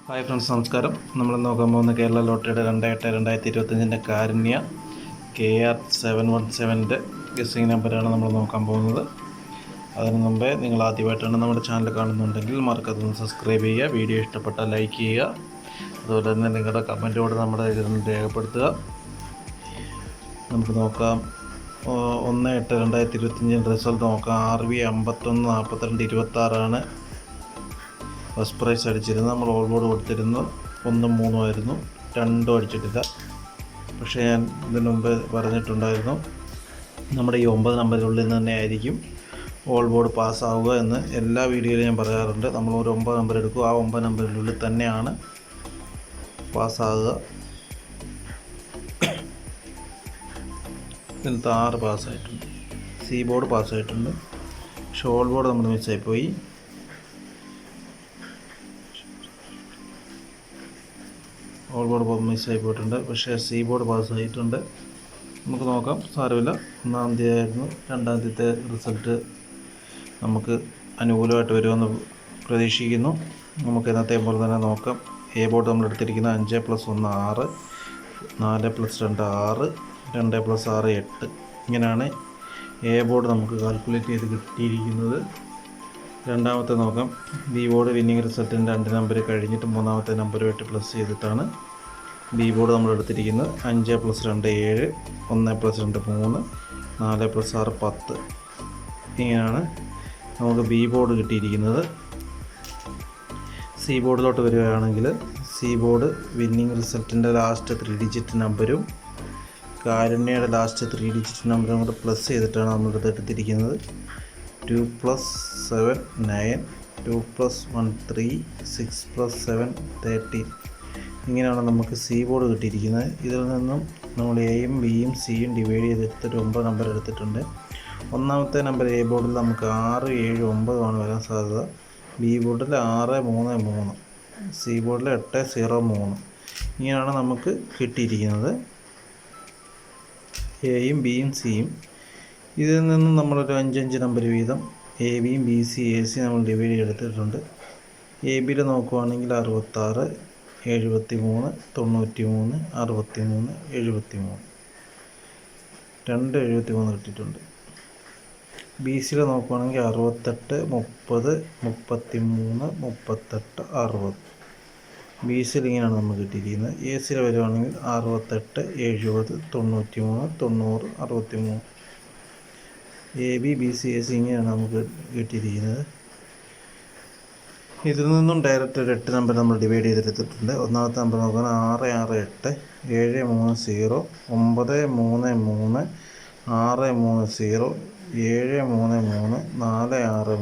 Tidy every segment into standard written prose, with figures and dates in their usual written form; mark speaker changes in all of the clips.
Speaker 1: Hi friends, നമസ്കാരം. നമ്മൾ നോക്കാൻ പോകുന്ന കേരള ലോട്ടറിയുടെ 2/8/2025 കാരുണ്യ KR717 ഗസ്സിംഗ് നമ്പറാണ് നമ്മൾ നോക്കാൻ പോകുന്നത്. അതിന് മുമ്പേ നിങ്ങൾ ആദ്യമായിട്ടാണ് നമ്മുടെ ചാനൽ കാണുന്നുണ്ടെങ്കിൽ മറക്കാതെ സബ്സ്ക്രൈബ് ചെയ്യുക, വീഡിയോ ഇഷ്ടപ്പെട്ടാൽ ലൈക്ക് ചെയ്യുക, അതുപോലെ തന്നെ നിങ്ങളുടെ കമൻറ്റോടെ നമ്മുടെ ഇതിൽ രേഖപ്പെടുത്തുക. നമുക്ക് നോക്കാം. 1/8/2025 റിസൾട്ട് നോക്കാം. RV 514226 ഫസ്റ്റ് പ്രൈസ് അടിച്ചിരുന്നത്. നമ്മൾ ഓൾ ബോർഡ് കൊടുത്തിരുന്നു 1 3 ആയിരുന്നു, 2 അടിച്ചിട്ടില്ല. പക്ഷേ ഞാൻ ഇതിനു മുമ്പ് പറഞ്ഞിട്ടുണ്ടായിരുന്നു, നമ്മുടെ ഈ 9 നമ്പറിനുള്ളിൽ തന്നെ ആയിരിക്കും ഓൾ ബോർഡ് പാസ്സാവുക എന്ന് എല്ലാ വീഡിയോയിലും ഞാൻ പറയാറുണ്ട്. നമ്മൾ ഒരു 9 നമ്പർ എടുക്കും, ആ 9 നമ്പറിനുള്ളിൽ തന്നെയാണ് പാസ്സാകുക. ഇതിലത്തെ 6 പാസ്സായിട്ടുണ്ട്. സി ബോർഡ് പാസ്സായിട്ടുണ്ട്, പക്ഷേ ഓൾ ബോർഡ് നമ്മൾ മിസ്സായിപ്പോയി. ഓൾ ബോർഡ് മിസ്സായി പോയിട്ടുണ്ട്, പക്ഷേ സി ബോർഡ് പാസ്സായിട്ടുണ്ട്. നമുക്ക് നോക്കാം, സാരമില്ല. 1-ാം തീയതി ആയിരുന്നു. 2-ാം തീയതിത്തെ റിസൾട്ട് നമുക്ക് അനുകൂലമായിട്ട് വരുമെന്ന് പ്രതീക്ഷിക്കുന്നു. നമുക്ക് ഇന്നത്തെ പോലെ തന്നെ നോക്കാം. എ ബോർഡ് നമ്മൾ എടുത്തിരിക്കുന്നത് 5 + 1 6, 4 + 2 6, 2 + 6 8. ഇങ്ങനെയാണ് എ ബോർഡ് നമുക്ക് കാൽക്കുലേറ്റ് ചെയ്ത് കിട്ടിയിരിക്കുന്നത്. രണ്ടാമത്തെ നോക്കാം. ബി ബോർഡ് വിന്നിങ് റിസൾട്ടിൻ്റെ 2 നമ്പർ കഴിഞ്ഞിട്ട് 3-ാമത്തെ നമ്പറുമായിട്ട് പ്ലസ് ചെയ്തിട്ടാണ് ബി ബോർഡ് നമ്മൾ എടുത്തിരിക്കുന്നത്. 5 + 2 7, 1 + 2 3, 4 + 6 10. ഇങ്ങനെയാണ് നമുക്ക് ബി ബോർഡ് കിട്ടിയിരിക്കുന്നത്. സി ബോർഡിലോട്ട് വരികയാണെങ്കിൽ സി ബോർഡ് വിന്നിങ് റിസൾട്ടിൻ്റെ ലാസ്റ്റ് 3 ഡിജിറ്റ് നമ്പരും കാരുണ്യയുടെ ലാസ്റ്റ് 3 ഡിജിറ്റ് നമ്പറും കൂടെ പ്ലസ് ചെയ്തിട്ടാണ് നമ്മളിത് എടുത്തിരിക്കുന്നത്. 2 + 7 9, 2 + 1 3, 6 + 7 13. ഇങ്ങനെയാണ് നമുക്ക് സി ബോർഡ് കിട്ടിയിരിക്കുന്നത്. ഇതിൽ നിന്നും നമ്മൾ എയും ബിയും സിയും ഡിവൈഡ് ചെയ്തെടുത്തിട്ട് 9 നമ്പർ എടുത്തിട്ടുണ്ട്. 1-ാമത്തെ നമ്പർ എ ബോർഡിൽ നമുക്ക് 6 7 9 ആണ് വരാൻ സാധ്യത. ബി ബോർഡിൽ 6 3 3, സി ബോർഡിൽ 8 0 3. ഇങ്ങനെയാണ് നമുക്ക് കിട്ടിയിരിക്കുന്നത്, എയും ബിയും സിയും. ഇതിൽ നിന്നും നമ്മളൊരു 5 നമ്പർ വീതം എ ബിയും ബി സി എ സി നമ്മൾ ഡിവൈഡ് ചെയ്തെടുത്തിട്ടുണ്ട്. എ ബിയിൽ നോക്കുവാണെങ്കിൽ 66 73 93 63 73, 2 73 കിട്ടിയിട്ടുണ്ട്. ബി സിയിൽ നോക്കുവാണെങ്കിൽ 68 30 33 38 60. ബി സിയിൽ ഇങ്ങനെയാണ് നമുക്ക് കിട്ടിയിരിക്കുന്നത്. എ സിയിൽ വരുവാണെങ്കിൽ 68 70 93 90 63. A B B C A C ഇങ്ങനെയാണ് നമുക്ക് കിട്ടിയിരിക്കുന്നത്. ഇതിൽ നിന്നും ഡയറക്റ്റ് ഒരു 8 നമ്പർ നമ്മൾ ഡിവൈഡ് ചെയ്തെടുത്തിട്ടുണ്ട്. 1-ാമത്തെ നമ്പർ നോക്കാൻ 6 6 8 7 3 0 9 3 3 6 3 0 7 3 3 4 6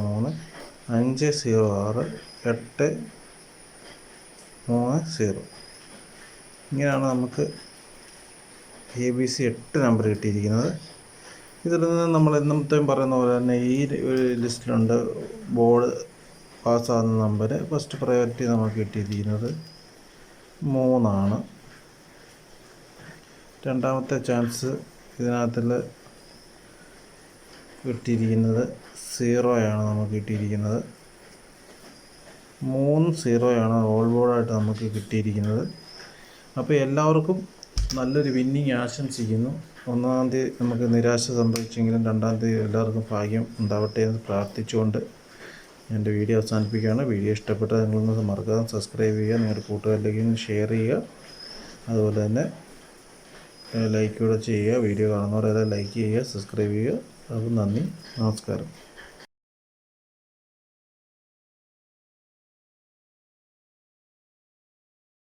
Speaker 1: 3 5 0 6 8 3 0. ഇങ്ങനെയാണ് നമുക്ക് എ ബി സി 8 നമ്പർ കിട്ടിയിരിക്കുന്നത്. ഇതിൽ നിന്ന് നമ്മൾ എന്നത്തേയും പറയുന്ന പോലെ തന്നെ ഈ ലിസ്റ്റിലുണ്ട് ബോർഡ് പാസ്സാകുന്ന നമ്പർ. ഫസ്റ്റ് പ്രയോറിറ്റി നമുക്ക് കിട്ടിയിരിക്കുന്നത് 3 ആണ്. രണ്ടാമത്തെ ചാൻസ് ഇതിനകത്തിൽ കിട്ടിയിരിക്കുന്നത് 0 ആണ് നമുക്ക് കിട്ടിയിരിക്കുന്നത്. 3 0 ആണ് ഓൾ ബോർഡായിട്ട് നമുക്ക് കിട്ടിയിരിക്കുന്നത്. അപ്പോൾ എല്ലാവർക്കും നല്ലൊരു വിന്നിങ് ആശംസിക്കുന്നു. 1-ാം തീയതി നമുക്ക് നിരാശ സംഭവിച്ചെങ്കിലും 2-ാം തീയതി എല്ലാവർക്കും ഭാഗ്യം ഉണ്ടാവട്ടെ എന്ന് പ്രാർത്ഥിച്ചുകൊണ്ട് എൻ്റെ വീഡിയോ അവസാനിപ്പിക്കുകയാണ്. വീഡിയോ ഇഷ്ടപ്പെട്ടാൽ നിങ്ങളൊന്ന് മറക്കാതെ സബ്സ്ക്രൈബ് ചെയ്യുക, നിങ്ങളുടെ കൂട്ടുകാരിലേക്ക് ഷെയർ ചെയ്യുക, അതുപോലെ തന്നെ ലൈക്ക് കൂടെ ചെയ്യുക. വീഡിയോ കാണുന്നവരെല്ലാം ലൈക്ക് ചെയ്യുക, സബ്സ്ക്രൈബ് ചെയ്യുക. അപ്പോൾ നന്ദി, നമസ്കാരം.